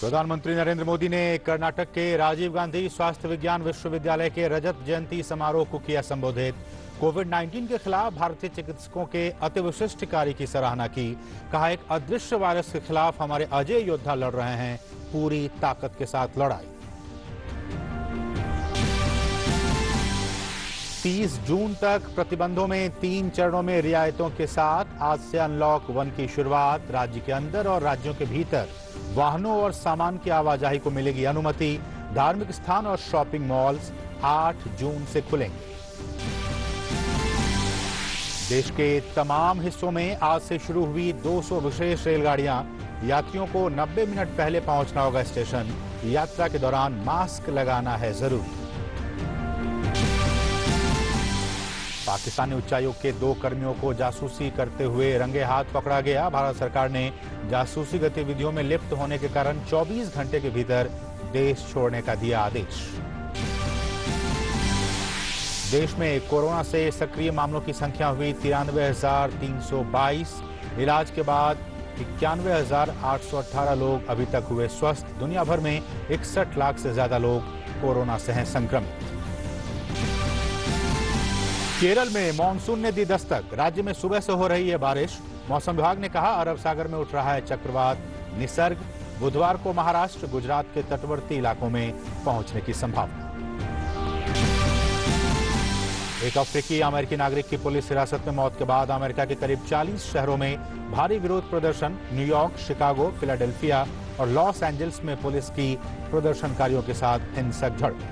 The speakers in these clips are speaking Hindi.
प्रधानमंत्री नरेंद्र मोदी ने कर्नाटक के राजीव गांधी स्वास्थ्य विज्ञान विश्वविद्यालय के रजत जयंती समारोह को किया संबोधित। कोविड-19 के खिलाफ भारतीय चिकित्सकों के अति विशिष्ट कार्य की सराहना की। कहा, एक अदृश्य वायरस के खिलाफ हमारे अजेय योद्धा लड़ रहे हैं पूरी ताकत के साथ लड़ाई। 30 जून तक प्रतिबंधों में 3 चरणों में रियायतों के साथ आज से अनलॉक 1 की शुरुआत। राज्य के अंदर और राज्यों के भीतर वाहनों और सामान की आवाजाही को मिलेगी अनुमति। धार्मिक स्थान और शॉपिंग मॉल्स 8 जून से खुलेंगे। देश के तमाम हिस्सों में आज से शुरू हुई 200 विशेष रेलगाड़ियां। यात्रियों को 90 मिनट पहले पहुंचना होगा स्टेशन। यात्रा के दौरान मास्क लगाना है जरूरी। पाकिस्तानी उच्चायोग के 2 कर्मियों को जासूसी करते हुए रंगे हाथ पकड़ा गया। भारत सरकार ने जासूसी गतिविधियों में लिप्त होने के कारण 24 घंटे के भीतर देश छोड़ने का दिया आदेश। देश में कोरोना से सक्रिय मामलों की संख्या हुई 93,322। इलाज के बाद 91,818 लोग अभी तक हुए स्वस्थ। दुनिया भर में 61 लाख से ज्यादा लोग कोरोना से हैं संक्रमित। केरल में मानसून ने दी दस्तक। राज्य में सुबह से हो रही है बारिश। मौसम विभाग ने कहा, अरब सागर में उठ रहा है चक्रवात निसर्ग। बुधवार को महाराष्ट्र, गुजरात के तटवर्ती इलाकों में पहुंचने की संभावना। एक अफ्रीकी अमेरिकी नागरिक की पुलिस हिरासत में मौत के बाद अमेरिका के करीब 40 शहरों में भारी विरोध प्रदर्शन। न्यूयॉर्क, शिकागो, फिलाडेल्फिया और लॉस एंजल्स में पुलिस की प्रदर्शनकारियों के साथ हिंसक झड़प।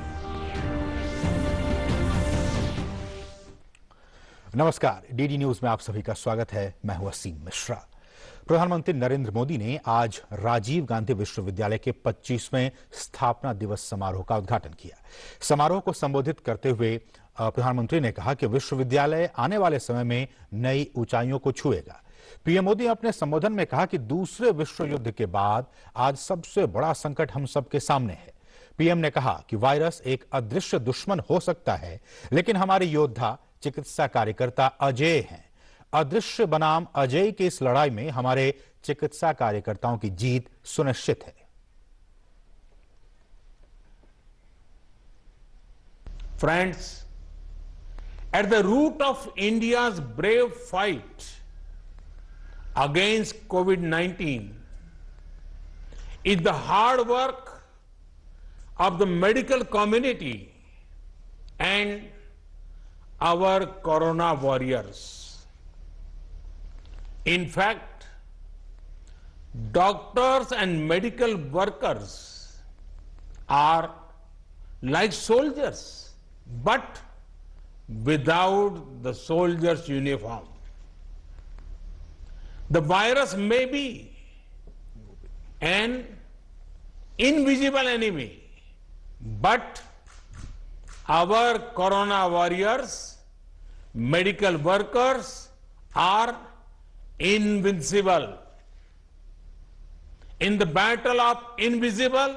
नमस्कार, डीडी न्यूज में आप सभी का स्वागत है। मैं हूं असीम मिश्रा। प्रधानमंत्री नरेंद्र मोदी ने आज राजीव गांधी विश्वविद्यालय के 25वें स्थापना दिवस समारोह का उद्घाटन किया। समारोह को संबोधित करते हुए प्रधानमंत्री ने कहा कि विश्वविद्यालय आने वाले समय में नई ऊंचाइयों को छुएगा। पीएम मोदी ने अपने संबोधन में कहा कि दूसरे विश्व युद्ध के बाद आज सबसे बड़ा संकट हम सबके सामने है। पीएम ने कहा कि वायरस एक अदृश्य दुश्मन हो सकता है, लेकिन हमारे योद्धा चिकित्सा कार्यकर्ता अजेय हैं। अदृश्य बनाम अजेय की इस लड़ाई में हमारे चिकित्सा कार्यकर्ताओं की जीत सुनिश्चित है। Friends, at the root of India's brave fight against COVID-19 is the hard work of the medical community and our corona warriors. In fact, doctors and medical workers are like soldiers, but without the soldier's uniform. The virus may be an invisible enemy, but our corona warriors, medical workers are invincible. In the battle of invisible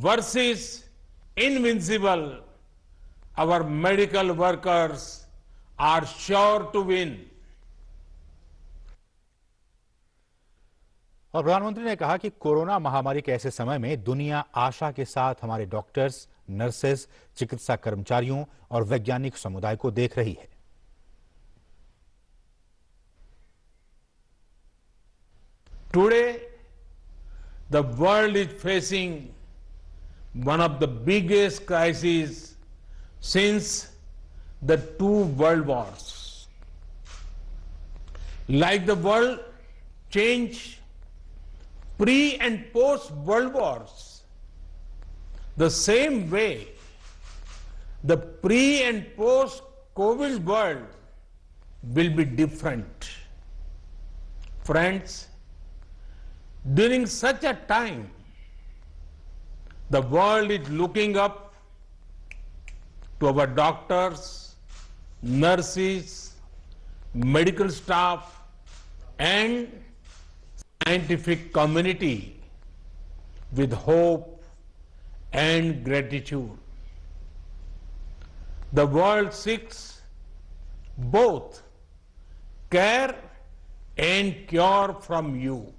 versus invincible, our medical workers are sure to win. और प्रधानमंत्री ने कहा कि कोरोना महामारी के ऐसे समय में दुनिया आशा के साथ हमारे डॉक्टर्स, नर्सेस, चिकित्सा कर्मचारियों और वैज्ञानिक समुदाय को देख रही है। Today, the world is facing one of the biggest crises since the 2 world wars. Like the world changed pre- and post-world wars, the same way the pre- and post-COVID world will be different. Friends, during such a time, the world is looking up to our doctors, nurses, medical staff, and scientific community with hope and gratitude. The world seeks both care and cure from you.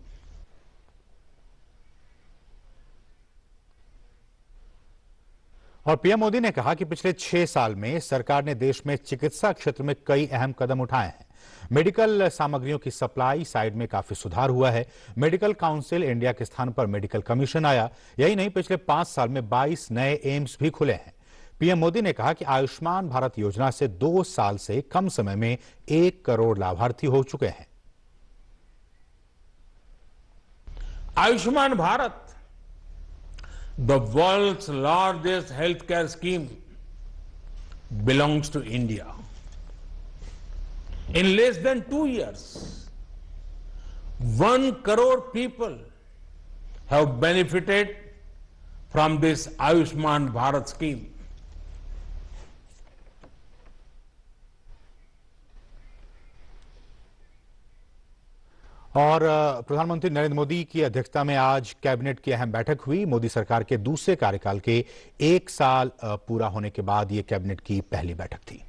और पीएम मोदी ने कहा कि पिछले 6 साल में सरकार ने देश में चिकित्सा क्षेत्र में कई अहम कदम उठाए हैं। मेडिकल सामग्रियों की सप्लाई साइड में काफी सुधार हुआ है। मेडिकल काउंसिल इंडिया के स्थान पर मेडिकल कमीशन आया। यही नहीं, पिछले 5 साल में 22 नए एम्स भी खुले हैं। पीएम मोदी ने कहा कि आयुष्मान भारत योजना से 2 साल से कम समय में 1 करोड़ लाभार्थी हो चुके हैं। Ayushman Bharat, the world's largest healthcare scheme, belongs to India. In less than 2 years, 1 crore people have benefited from this Ayushman Bharat scheme. और प्रधानमंत्री नरेंद्र मोदी की अध्यक्षता में आज कैबिनेट की अहम बैठक हुई। मोदी सरकार के दूसरे कार्यकाल के 1 साल पूरा होने के बाद यह कैबिनेट की पहली बैठक थी।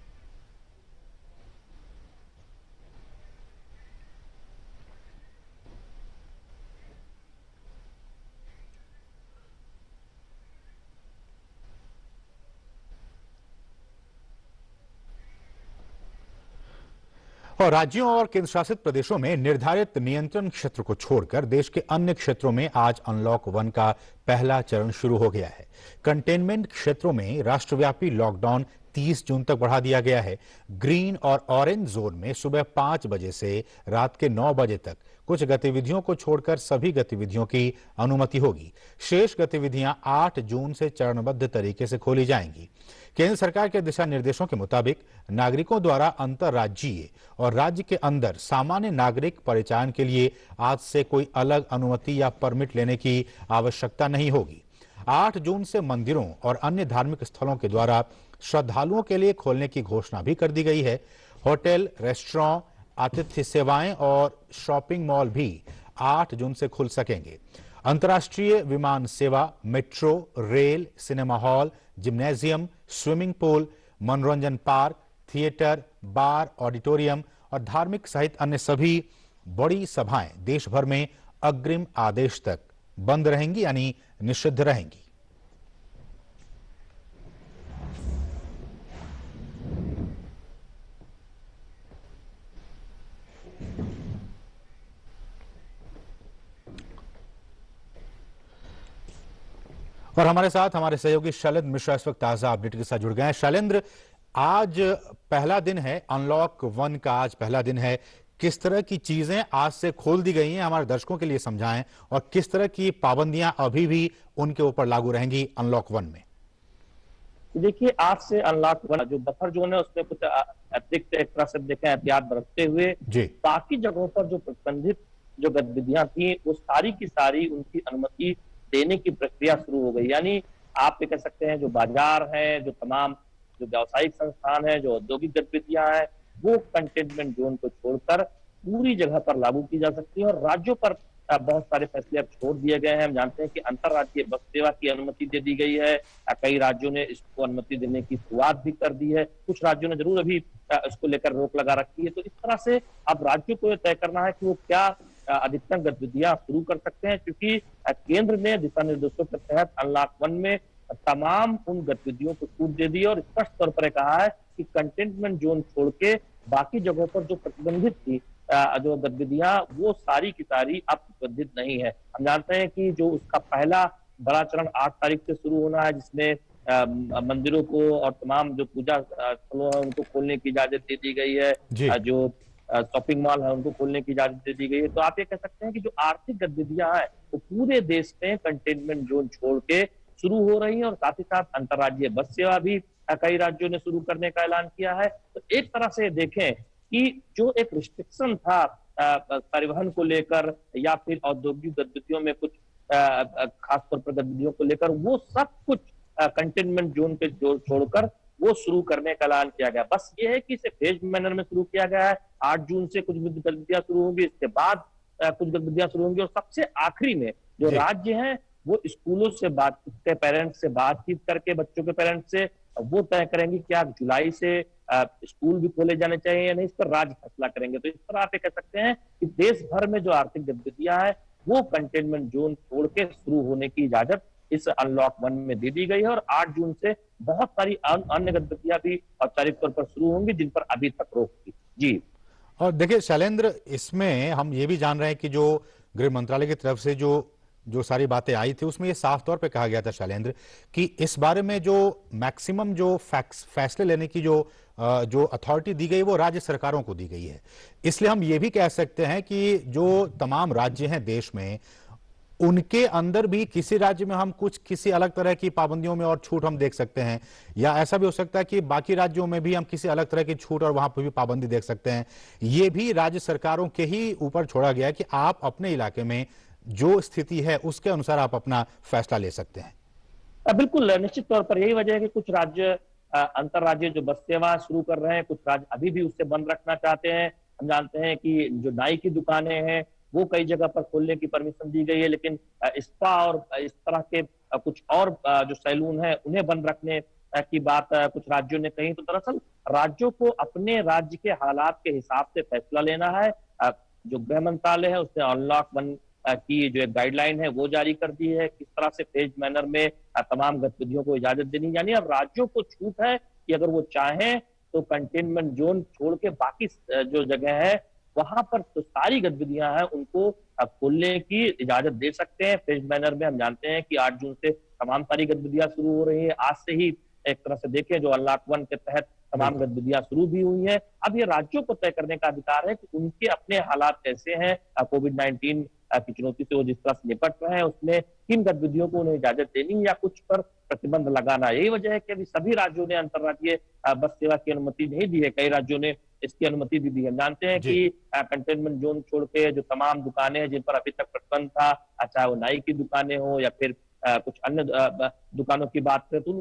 और राज्यों और केंद्र शासित प्रदेशों में निर्धारित नियंत्रण क्षेत्र को छोड़कर देश के अन्य क्षेत्रों में आज अनलॉक 1 का पहला चरण शुरू हो गया है। कंटेनमेंट क्षेत्रों में राष्ट्रव्यापी लॉकडाउन 30 जून तक बढ़ा दिया गया है। ग्रीन और ऑरेंज जोन में सुबह 5 बजे से रात के 9 बजे तक कुछ गतिविधियों को छोड़कर सभी गतिविधियों की अनुमति होगी। शेष गतिविधियां 8 जून से चरणबद्ध तरीके से खोली जाएंगी। केंद्र सरकार के दिशा निर्देशों के मुताबिक नागरिकों द्वारा अंतर्राज्यीय और राज्य के अंदर सामान्य नागरिक परिचालन के लिए आज से कोई अलग अनुमति या परमिट लेने की आवश्यकता नहीं होगी। 8 जून से मंदिरों और अन्य धार्मिक स्थलों के द्वारा श्रद्धालुओं के लिए खोलने की घोषणा भी कर दी गई है। होटल, रेस्टोरेंट, आतिथ्य सेवाएं और शॉपिंग मॉल भी 8 जून से खुल सकेंगे। अंतर्राष्ट्रीय विमान सेवा, metro, rail, cinema hall, gymnasium, swimming pool, मनोरंजन पार्क, थिएटर, बार, ऑडिटोरियम और धार्मिक सहित अन्य सभी बड़ी सभाएं देश भर में अग्रिम आदेश तक बंद रहेंगी, यानी निषिद्ध रहेंगी। और हमारे साथ हमारे सहयोगी शैलेंद्र मिश्रा इस वक्त ताजा अपडेट के साथ जुड़ गए हैं। शैलेंद्र, आज पहला दिन है अनलॉक 1 का, आज पहला दिन है। किस तरह की चीजें आज से खोल दी गई हैं, हमारे दर्शकों के लिए समझाएं, और किस तरह की पाबंदियां अभी भी उनके ऊपर लागू रहेंगी अनलॉक 1 में? देखिए, आज से अनलॉक 1 जो बफर जोन है उसमें कुछ अतिरिक्त एक तरह से देखें एहतियात बरतते हुए बाकी जगहों पर जो प्रतिबंधित जो गतिविधियां थी वो सारी की सारी उनकी अनुमति देने की प्रक्रिया शुरू हो गई। यानी आप ये कह सकते हैं जो बाजार है, जो तमाम जो व्यावसायिक संस्थान है, जो औद्योगिक गतिविधियां हैं, वो कंटेनमेंट जोन को छोड़कर पूरी जगह पर लागू की जा सकती है। और राज्यों पर बहुत सारे फैसले अब छोड़ दिए गए हैं। हम जानते हैं कि अंतर्राज्यीय बस सेवा की अनुमति दे दी गई है। कई राज्यों ने इसको अनुमति देने की शुरुआत भी कर दी है। कुछ राज्यों ने जरूर अभी इसको लेकर रोक लगा रखी है। तो इस तरह से अब राज्यों को यह तय करना है कि वो क्या अधिकतम गतिविधियां शुरू कर सकते हैं, क्योंकि केंद्र ने दिशा निर्देशों के तहत अनलॉक 1 में तमाम उन गतिविधियों को छूट दे दी और स्पष्ट तौर पर कहा है कि कंटेनमेंट जोन छोड़ के बाकी जगहों पर जो प्रतिबंधित थी जो गतिविधियां वो सारी की सारी अब प्रतिबंधित नहीं है। हम जानते हैं कि जो उसका पहला बड़ा चरण 8 तारीख से शुरू होना है, जिसमें मंदिरों को और तमाम जो पूजा स्थलों है उनको खोलने की इजाजत दे दी गई है, जो शॉपिंग मॉल है उनको खोलने की इजाजत दे दी गई है। तो आप ये कह सकते हैं कि जो आर्थिक गतिविधियां हैं वो पूरे देश में कंटेनमेंट जोन छोड़ के शुरू हो रही है। और साथ ही साथ अंतर्राज्यीय बस सेवा भी कई राज्यों ने शुरू करने का ऐलान किया है। तो एक तरह से देखें कि जो एक रिस्ट्रिक्शन था परिवहन को लेकर या फिर औद्योगिक गतिविधियों में कुछ खासतौर पर गतिविधियों को लेकर, वो सब कुछ कंटेनमेंट जोन के छोड़कर वो शुरू करने का ऐलान किया गया। बस ये है कि इसे फेज मैनर में शुरू किया गया है। 8 जून से कुछ गतिविधियां शुरू होंगी, इसके बाद कुछ गतिविधियां शुरू होंगी और सबसे आखिरी में जो राज्य हैं वो स्कूलों से बातचीत के पेरेंट्स से बातचीत करके बच्चों के पेरेंट्स से वो तय करेंगे कि आप जुलाई से स्कूल भी खोले जाने चाहिए या नहीं, इस पर राज्य फैसला करेंगे। तो इस तरह आप ये कह सकते हैं कि देश भर में जो आर्थिक गतिविधियां हैं वो कंटेनमेंट जोन छोड़ के शुरू होने की इजाजत इस अनलॉक 1 में दे दी गई है और 8 जून से बहुत सारी अन्य गतिविधियां भी औपचारिक तौर पर शुरू होंगी जिन पर अभी तक रोक थी। जी। और देखिए शैलेंद्र, इसमें हम ये भी जान रहे हैं कि जो गृह मंत्रालय की तरफ से जो सारी बातें आई थी उसमें ये साफ तौर पे कहा गया था शैलेंद्र कि इस बारे में जो मैक्सिमम जो फैसले लेने की जो अथॉरिटी दी गई वो राज्य सरकारों को दी गई है। इसलिए हम ये भी कह सकते हैं कि जो तमाम राज्य हैं देश में, उनके अंदर भी किसी राज्य में हम किसी अलग तरह की पाबंदियों में और छूट हम देख सकते हैं, या ऐसा भी हो सकता है कि बाकी राज्यों में भी हम किसी अलग तरह की छूट और वहां पर भी पाबंदी देख सकते हैं। ये भी राज्य सरकारों के ही ऊपर छोड़ा गया है कि आप अपने इलाके में जो स्थिति है उसके अनुसार आप अपना फैसला ले सकते हैं। बिल्कुल, निश्चित तौर पर यही वजह है कि कुछ राज्य अंतरराज्यीय जो बस सेवा शुरू कर रहे हैं, कुछ राज्य अभी भी उससे बंद रखना चाहते हैं। हम जानते हैं कि जो नाई की दुकानें हैं वो कई जगह पर खोलने की परमिशन दी गई है, लेकिन स्पा और इस तरह के कुछ और जो सैलून है उन्हें बंद रखने की बात कुछ राज्यों ने कही। तो दरअसल राज्यों को अपने राज्य के हालात के हिसाब से फैसला लेना है। जो गृह मंत्रालय है उसने अनलॉक 1 की जो एक गाइडलाइन है वो जारी कर दी है, किस तरह से फेज मैनर में तमाम गतिविधियों को इजाजत देनी, यानी अब राज्यों को छूट है कि अगर वो चाहें तो कंटेनमेंट जोन छोड़ के बाकी जो जगह है वहां पर तो सारी गतिविधियां हैं उनको खोलने की इजाजत दे सकते हैं फेज मैनर में। हम जानते हैं कि 8 जून से तमाम सारी गतिविधियां शुरू हो रही है। आज से ही एक तरह से देखें जो अनलॉक 1 के तहत तमाम गतिविधियां शुरू भी हुई हैं। अब ये राज्यों को तय करने का अधिकार है कि उनके अपने हालात कैसे हैं, कोविड-19 की चुनौती से वो जिस तरह से निपट रहे हैं उसमें किन गतिविधियों को उन्हें इजाजत देनी या कुछ पर प्रतिबंध लगाना। यही वजह है कि अभी सभी राज्यों ने अंतर्राज्यीय बस सेवा की अनुमति नहीं दी है, कई राज्यों ने इसकी अनुमति भी दी है। जानते हैं कि कंटेनमेंट जोन छोड़ के जो तमाम दुकानें हैं जिन पर अभी तक प्रतिबंध था, चाहे वो नाई की दुकानें हो या फिर कुछ अन्य दुकानों की बात करें तो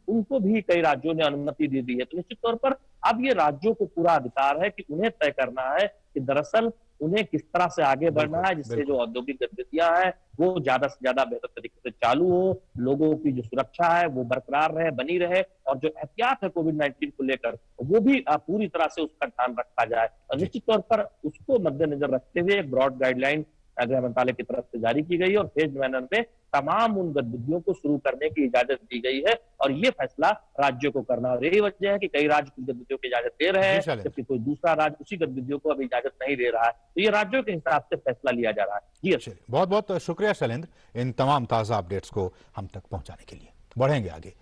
उनको भी कई राज्यों ने अनुमति दे दी है। तो निश्चित तौर पर अब ये राज्यों को पूरा अधिकार है कि उन्हें तय करना है कि दरअसल उन्हें किस तरह से आगे बढ़ना है जिससे जो औद्योगिक गतिविधियां हैं वो ज्यादा से ज्यादा बेहतर तरीके से चालू हो, लोगों की जो सुरक्षा है वो बरकरार रहे, बनी रहे, और जो एहतियात है कोविड-19 को लेकर वो भी पूरी तरह से उसका ध्यान रखा जाए। और निश्चित तौर पर उसको मद्देनजर रखते हुए एक ब्रॉड गाइडलाइन गृह मंत्रालय की तरफ से जारी की गई है और फेज मैनर में तमाम उन गतिविधियों को शुरू करने की इजाजत दी गई है और ये फैसला राज्यों को करना। और यही वजह है कि कई राज्य कुछ गतिविधियों की इजाजत दे रहे हैं जबकि कोई दूसरा राज्य उसी गतिविधियों को अभी इजाजत नहीं दे रहा है। तो ये राज्यों के हिसाब से फैसला लिया जा रहा है। जी अच्छा, बहुत बहुत शुक्रिया शैलेंद्र इन तमाम ताजा अपडेट्स को हम तक पहुंचाने के लिए। बढ़ेंगे आगे।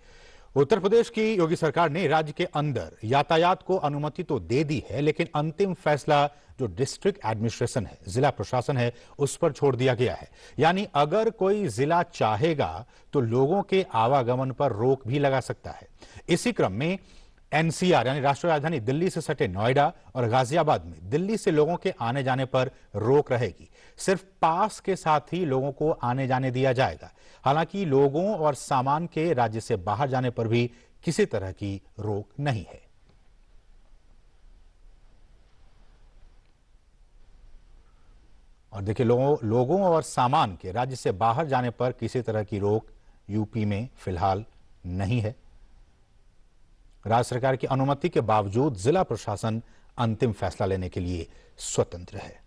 उत्तर प्रदेश की योगी सरकार ने राज्य के अंदर यातायात को अनुमति तो दे दी है, लेकिन अंतिम फैसला जो डिस्ट्रिक्ट एडमिनिस्ट्रेशन है, जिला प्रशासन है, उस पर छोड़ दिया गया है। यानी अगर कोई जिला चाहेगा तो लोगों के आवागमन पर रोक भी लगा सकता है। इसी क्रम में एनसीआर यानी राष्ट्रीय राजधानी दिल्ली से सटे नोएडा और गाजियाबाद में दिल्ली से लोगों के आने जाने पर रोक रहेगी। सिर्फ पास के साथ ही लोगों को आने जाने दिया जाएगा। हालांकि लोगों और सामान के राज्य से बाहर जाने पर भी किसी तरह की रोक नहीं है। और देखिए, लोगों और सामान के राज्य से बाहर जाने पर किसी तरह की रोक यूपी में फिलहाल नहीं है। राज्य सरकार की अनुमति के बावजूद जिला प्रशासन अंतिम फैसला लेने के लिए स्वतंत्र है।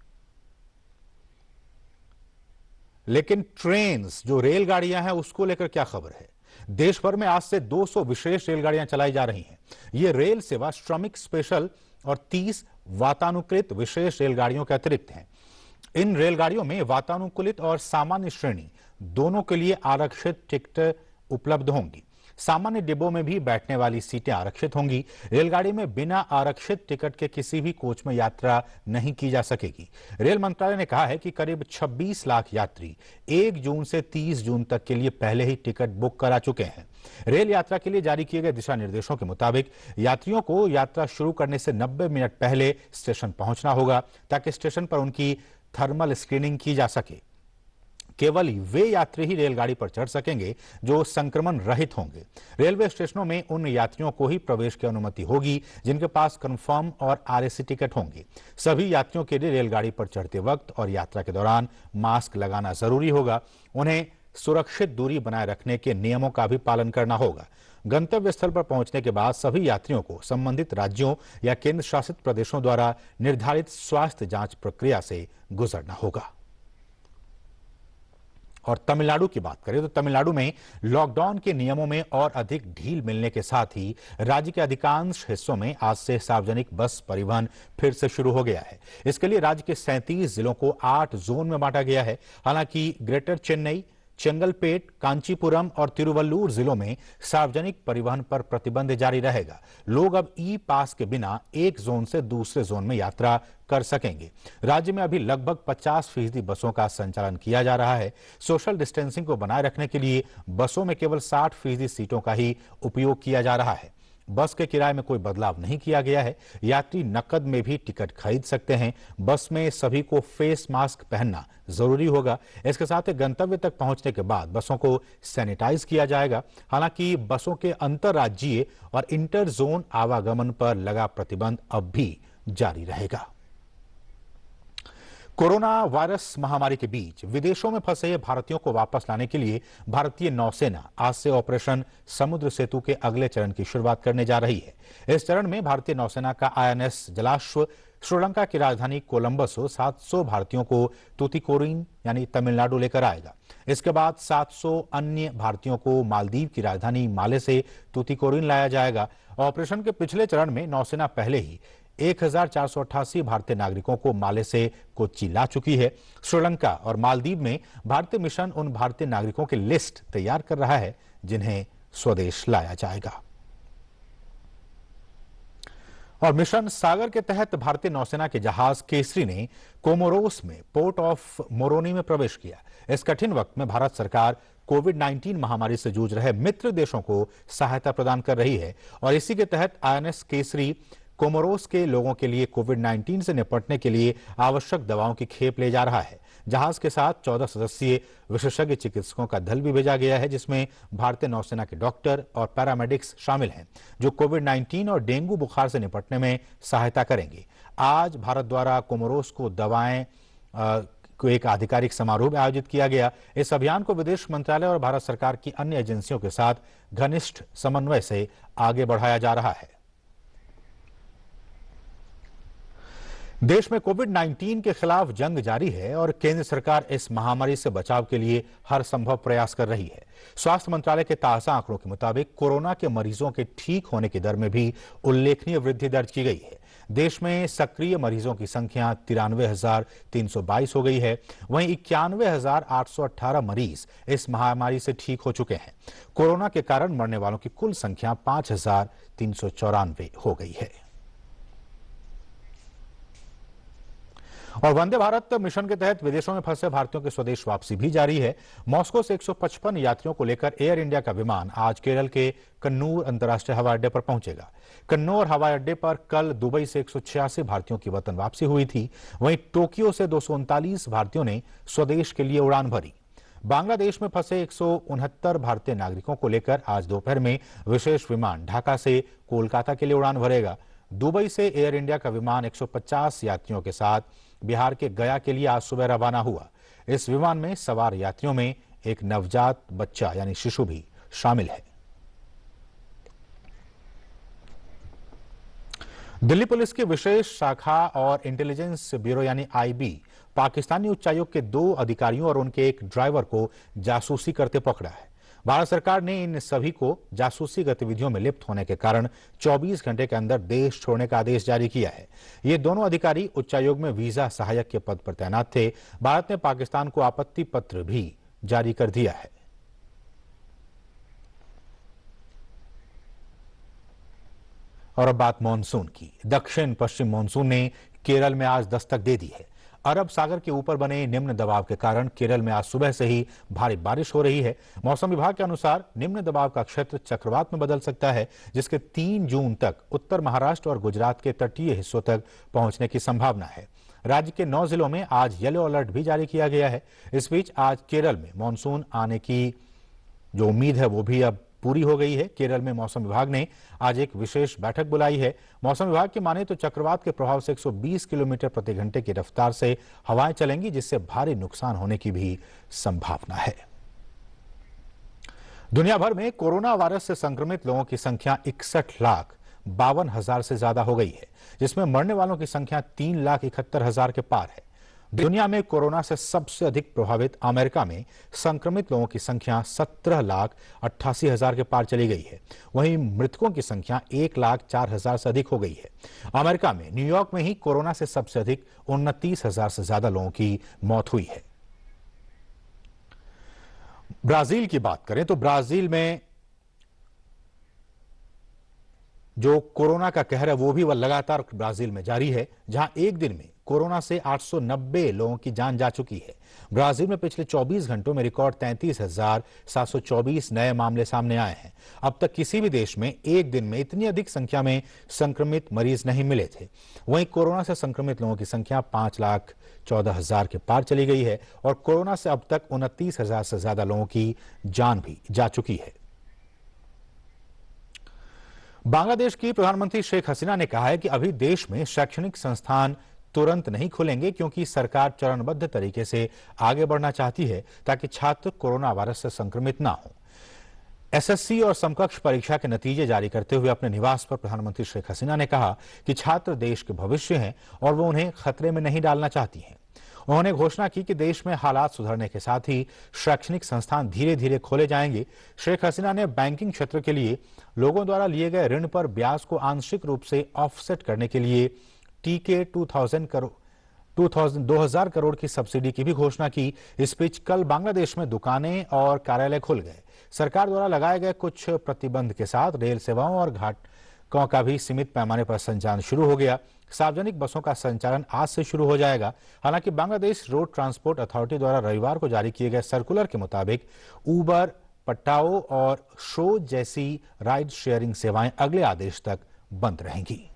लेकिन ट्रेन्स जो रेलगाड़ियां हैं उसको लेकर क्या खबर है? देश भर में आज से 200 विशेष रेलगाड़ियां चलाई जा रही हैं। ये रेल सेवा श्रमिक स्पेशल और 30 वातानुकूलित विशेष रेलगाड़ियों के अतिरिक्त हैं। इन रेलगाड़ियों में वातानुकूलित और सामान्य श्रेणी दोनों के लिए आरक्षित टिकट उपलब्ध होंगी। सामान्य डिब्बों में भी बैठने वाली सीटें आरक्षित होंगी। रेलगाड़ी में बिना आरक्षित टिकट के किसी भी कोच में यात्रा नहीं की जा सकेगी। रेल मंत्रालय ने कहा है कि करीब 26 लाख यात्री 1 जून से 30 जून तक के लिए पहले ही टिकट बुक करा चुके हैं। रेल यात्रा के लिए जारी किए गए दिशा निर्देशों के मुताबिक यात्रियों को यात्रा शुरू करने से 90 मिनट पहले स्टेशन पहुंचना होगा ताकि स्टेशन पर उनकी थर्मल स्क्रीनिंग की जा सके। केवल वे यात्री ही रेलगाड़ी पर चढ़ सकेंगे जो संक्रमण रहित होंगे। रेलवे स्टेशनों में उन यात्रियों को ही प्रवेश की अनुमति होगी जिनके पास कंफर्म और आरएसी टिकट होंगे। सभी यात्रियों के लिए रेलगाड़ी पर चढ़ते वक्त और यात्रा के दौरान मास्क लगाना जरूरी होगा। उन्हें सुरक्षित दूरी बनाए रखने के नियमों का भी पालन करना होगा। गंतव्य स्थल पर पहुंचने के बाद सभी यात्रियों को संबंधित राज्यों या केंद्र शासित प्रदेशों द्वारा निर्धारित स्वास्थ्य जांच प्रक्रिया से गुजरना होगा। और तमिलनाडु की बात करें तो तमिलनाडु में लॉकडाउन के नियमों में और अधिक ढील मिलने के साथ ही राज्य के अधिकांश हिस्सों में आज से सार्वजनिक बस परिवहन फिर से शुरू हो गया है। इसके लिए राज्य के 37 जिलों को 8 जोन में बांटा गया है। हालांकि ग्रेटर चेन्नई, चेंगलपेट, कांचीपुरम और तिरुवल्लुर जिलों में सार्वजनिक परिवहन पर प्रतिबंध जारी रहेगा। लोग अब ई पास के बिना एक जोन से दूसरे जोन में यात्रा कर सकेंगे। राज्य में अभी लगभग 50% बसों का संचालन किया जा रहा है। सोशल डिस्टेंसिंग को बनाए रखने के लिए बसों में केवल 60% सीटों का ही उपयोग किया जा रहा है। बस के किराए में कोई बदलाव नहीं किया गया है। यात्री नकद में भी टिकट खरीद सकते हैं। बस में सभी को फेस मास्क पहनना जरूरी होगा। इसके साथ ही गंतव्य तक पहुंचने के बाद बसों को सैनिटाइज किया जाएगा। हालांकि बसों के अंतरराज्यीय और इंटर जोन आवागमन पर लगा प्रतिबंध अब भी जारी रहेगा। कोरोना वायरस महामारी के बीच विदेशों में फंसे भारतीयों को वापस लाने के लिए भारतीय नौसेना आज से ऑपरेशन समुद्र सेतु के अगले चरण की शुरुआत करने जा रही है। इस चरण में भारतीय नौसेना का आईएनएस जलाश्व श्रीलंका की राजधानी कोलंबस से 700 भारतीयों को तूतीकोरिन यानी तमिलनाडु लेकर आएगा। इसके बाद 700 अन्य भारतीयों को मालदीव की राजधानी माले से तूतीकोरिन लाया जाएगा। ऑपरेशन के पिछले चरण में नौसेना पहले ही 1488 भारतीय नागरिकों को माले से कोच्चि ला चुकी है। श्रीलंका और मालदीव में भारतीय मिशन उन भारतीय नागरिकों की लिस्ट तैयार कर रहा है जिन्हें स्वदेश लाया जाएगा। और मिशन सागर के तहत भारतीय नौसेना के जहाज केसरी ने कोमोरोस में पोर्ट ऑफ मोरोनी में प्रवेश किया। इस कठिन वक्त में भारत सरकार कोविड-19 महामारी से जूझ रहे मित्र देशों को सहायता प्रदान कर रही है और इसी के तहत आईएनएस केसरी कोमोरोस के लोगों के लिए कोविड-19 से निपटने के लिए आवश्यक दवाओं की खेप ले जा रहा है। जहाज के साथ 14 सदस्यीय विशेषज्ञ चिकित्सकों का दल भी भेजा गया है, जिसमें भारतीय नौसेना के डॉक्टर और पैरामेडिक्स शामिल हैं, जो कोविड-19 और डेंगू बुखार से निपटने में सहायता करेंगे। आज भारत द्वारा कोमोरोस को दवाएं को एक आधिकारिक समारोह में आयोजित किया गया। इस अभियान को विदेश मंत्रालय और भारत सरकार की अन्य एजेंसियों के साथ घनिष्ठ समन्वय से आगे बढ़ाया जा रहा है। देश में कोविड-19 के खिलाफ जंग जारी है और केंद्र सरकार इस महामारी से बचाव के लिए हर संभव प्रयास कर रही है। स्वास्थ्य मंत्रालय के ताजा आंकड़ों के मुताबिक कोरोना के मरीजों के ठीक होने की दर में भी उल्लेखनीय वृद्धि दर्ज की गई है। देश में सक्रिय मरीजों की संख्या 93,322 हो गई है। वहीं 91,818 मरीज इस महामारी से ठीक हो चुके हैं। कोरोना के कारण मरने वालों की कुल संख्या 5,394 हो गई है। और वंदे भारत मिशन के तहत विदेशों में फंसे भारतीयों की स्वदेश वापसी भी जारी है। मॉस्को से 155 यात्रियों को लेकर एयर इंडिया का विमान आज केरल के कन्नूर अंतर्राष्ट्रीय हवाई अड्डे पर पहुंचेगा। कन्नौर हवाई अड्डे पर कल दुबई से 186 भारतीयों की वतन वापसी हुई थी। वहीं टोक्यो से 239 भारतीयों ने स्वदेश के लिए उड़ान भरी। बांग्लादेश में फंसे 169 भारतीय नागरिकों को लेकर आज दोपहर में विशेष विमान ढाका से कोलकाता के लिए उड़ान भरेगा। दुबई से एयर इंडिया का विमान 150 यात्रियों के साथ बिहार के गया के लिए आज सुबह रवाना हुआ। इस विमान में सवार यात्रियों में एक नवजात बच्चा यानी शिशु भी शामिल है। दिल्ली पुलिस की विशेष शाखा और इंटेलिजेंस ब्यूरो यानी आईबी पाकिस्तानी उच्चायोग के 2 अधिकारियों और उनके एक ड्राइवर को जासूसी करते पकड़ा है। भारत सरकार ने इन सभी को जासूसी गतिविधियों में लिप्त होने के कारण 24 घंटे के अंदर देश छोड़ने का आदेश जारी किया है। ये दोनों अधिकारी उच्चायोग में वीजा सहायक के पद पर तैनात थे। भारत ने पाकिस्तान को आपत्ति पत्र भी जारी कर दिया है। और अब बात मानसून की। दक्षिण पश्चिम मानसून ने केरल में आज दस्तक दे दी है। अरब सागर के ऊपर बने निम्न दबाव के कारण केरल में आज सुबह से ही भारी बारिश हो रही है। मौसम विभाग के अनुसार निम्न दबाव का क्षेत्र चक्रवात में बदल सकता है, जिसके 3 जून तक उत्तर महाराष्ट्र और गुजरात के तटीय हिस्सों तक पहुंचने की संभावना है। राज्य के 9 जिलों में आज येलो अलर्ट भी जारी किया गया है। इस बीच आज केरल में मानसून आने की जो उम्मीद है वो भी अब पूरी हो गई है। केरल में मौसम विभाग ने आज एक विशेष बैठक बुलाई है। मौसम विभाग की माने तो चक्रवात के प्रभाव से 120 किलोमीटर प्रति घंटे की रफ्तार से हवाएं चलेंगी, जिससे भारी नुकसान होने की भी संभावना है। दुनिया भर में कोरोना वायरस से संक्रमित लोगों की संख्या 61,52,000 से ज्यादा हो गई है, जिसमें मरने वालों की संख्या 3,71,000 के पार है। दुनिया में कोरोना से सबसे अधिक प्रभावित अमेरिका में संक्रमित लोगों की संख्या 17,88,000 के पार चली गई है। वहीं मृतकों की संख्या 1,04,000 से अधिक हो गई है। अमेरिका में न्यूयॉर्क में ही कोरोना से सबसे अधिक 29,000 से ज्यादा लोगों की मौत हुई है। ब्राजील की बात करें तो ब्राजील में जो कोरोना का कहर है वो भी लगातार ब्राजील में जारी है, जहां एक दिन में कोरोना से 890 लोगों की जान जा चुकी है। ब्राजील में पिछले 24 घंटों में रिकॉर्ड 33,724 नए मामले सामने आए हैं। अब तक किसी भी देश में एक दिन में इतनी अधिक संख्या में संक्रमित मरीज नहीं मिले थे। वहीं कोरोना से संक्रमित लोगों की संख्या 5,14,000 के पार चली गई है और कोरोना से अब तक 29,000 से ज्यादा लोगों की जान भी जा चुकी है। बांग्लादेश की प्रधानमंत्री शेख हसीना ने कहा है कि अभी देश में शैक्षणिक संस्थान तुरंत नहीं खुलेंगे, क्योंकि सरकार चरणबद्ध तरीके से आगे बढ़ना चाहती है ताकि छात्र कोरोना वायरस से संक्रमित ना हो। एसएससी और समकक्ष परीक्षा के नतीजे जारी करते हुए अपने निवास पर प्रधानमंत्री शेख हसीना ने कहा कि छात्र देश के भविष्य हैं और वो उन्हें खतरे में नहीं डालना चाहती हैं। उन्होंने घोषणा की कि देश में हालात सुधरने के साथ ही शैक्षणिक संस्थान धीरे धीरे खोले जाएंगे। शेख हसीना ने बैंकिंग क्षेत्र के लिए लोगों द्वारा लिए गए ऋण पर ब्याज को आंशिक रूप से ऑफसेट करने के लिए टीके 2,000 करोड़ की सब्सिडी की भी घोषणा की। इस बीच कल बांग्लादेश में दुकानें और कार्यालय खुल गए। सरकार द्वारा लगाए गए कुछ प्रतिबंध के साथ रेल सेवाओं और घाटों का भी सीमित पैमाने पर संचालन शुरू हो गया। सार्वजनिक बसों का संचालन आज से शुरू हो जाएगा। हालांकि बांग्लादेश रोड ट्रांसपोर्ट अथॉरिटी द्वारा रविवार को जारी किए गए सर्कुलर के मुताबिक उबर, पट्टाओ और शो जैसी राइड शेयरिंग सेवाएं अगले आदेश तक बंद रहेंगी।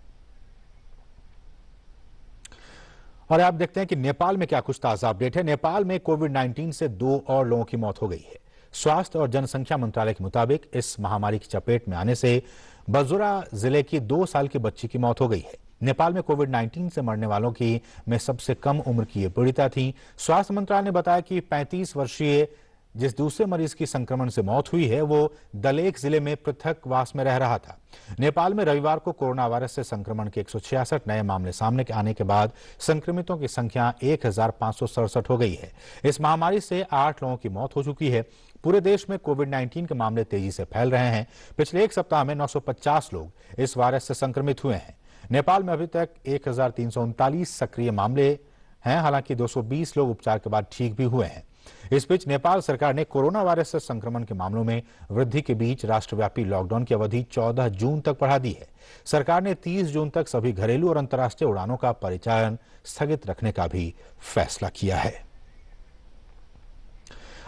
और आप देखते हैं कि नेपाल में क्या कुछ ताजा अपडेट है। नेपाल में कोविड-19 से 2 और लोगों की मौत हो गई है। स्वास्थ्य और जनसंख्या मंत्रालय के मुताबिक इस महामारी की चपेट में आने से बजुरा जिले की 2 साल की बच्ची की मौत हो गई है। नेपाल में कोविड-19 से मरने वालों की में सबसे कम उम्र की ये पीड़िता थी। स्वास्थ्य मंत्रालय ने बताया कि 35 वर्षीय जिस दूसरे मरीज की संक्रमण से मौत हुई है वो दलेख जिले में पृथकवास में रह रहा था। नेपाल में रविवार को कोरोना वायरस से संक्रमण के 166 नए मामले सामने आने के बाद संक्रमितों की संख्या 1,567 हो गई है। इस महामारी से 8 लोगों की मौत हो चुकी है। पूरे देश में कोविड-19 के मामले तेजी से फैल रहे हैं। पिछले एक सप्ताह में 950 लोग इस वायरस से संक्रमित हुए हैं। नेपाल में अभी तक 1,339 सक्रिय मामले हैं। हालांकि 220 लोग उपचार के बाद ठीक भी हुए हैं। इस बीच नेपाल सरकार ने कोरोना वायरस से संक्रमण के मामलों में वृद्धि के बीच राष्ट्रव्यापी लॉकडाउन की अवधि 14 जून तक बढ़ा दी है। सरकार ने 30 जून तक सभी घरेलू और अंतर्राष्ट्रीय उड़ानों का परिचालन स्थगित रखने का भी फैसला किया है।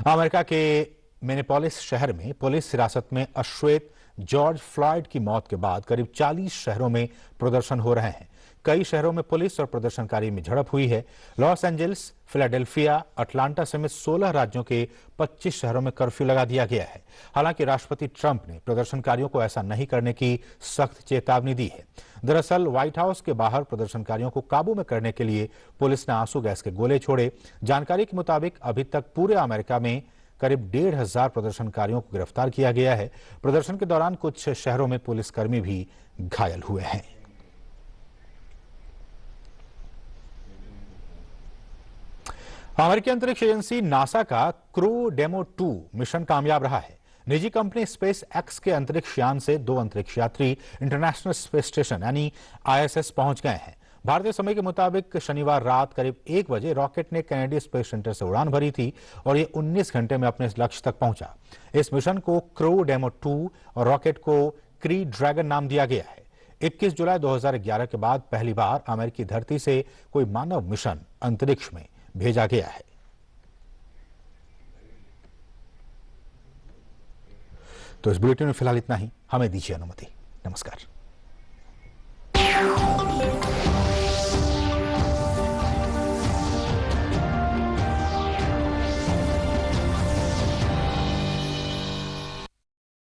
अमेरिका के मिनेपोलिस शहर में पुलिस हिरासत में अश्वेत जॉर्ज फ्लॉयड की मौत के बाद करीब 40 शहरों में प्रदर्शन हो रहे हैं। कई शहरों में पुलिस और प्रदर्शनकारी में झड़प हुई है। लॉस एंजल्स, फिलाडेल्फिया, अटलांटा समेत 16 राज्यों के 25 शहरों में कर्फ्यू लगा दिया गया है। हालांकि राष्ट्रपति ट्रंप ने प्रदर्शनकारियों को ऐसा नहीं करने की सख्त चेतावनी दी है। दरअसल व्हाइट हाउस के बाहर प्रदर्शनकारियों को काबू में करने के लिए पुलिस ने आंसू गैस के गोले छोड़े। जानकारी के मुताबिक अभी तक पूरे अमेरिका में करीब 1,500 प्रदर्शनकारियों को गिरफ्तार किया गया है। प्रदर्शन के दौरान कुछ शहरों में पुलिसकर्मी भी घायल हुए हैं। अमेरिकी अंतरिक्ष एजेंसी नासा का क्रू डेमो 2 मिशन कामयाब रहा है। निजी कंपनी स्पेस एक्स के अंतरिक्ष यान से 2 अंतरिक्ष यात्री इंटरनेशनल स्पेस स्टेशन यानी ISS पहुंच गए हैं। भारतीय समय के मुताबिक शनिवार रात करीब 1 बजे रॉकेट ने कैनेडियन स्पेस सेंटर से उड़ान भरी थी और ये 19 घंटे में अपने लक्ष्य तक पहुंचा। इस मिशन को क्रू डेमो 2 और रॉकेट को क्री ड्रैगन नाम दिया गया है। 21 जुलाई 2011 के बाद पहली बार अमेरिकी धरती से कोई मानव मिशन अंतरिक्ष में भेजा गया है। तो इस बुलेटिन में फिलहाल इतना ही। हमें दीजिए अनुमति। नमस्कार।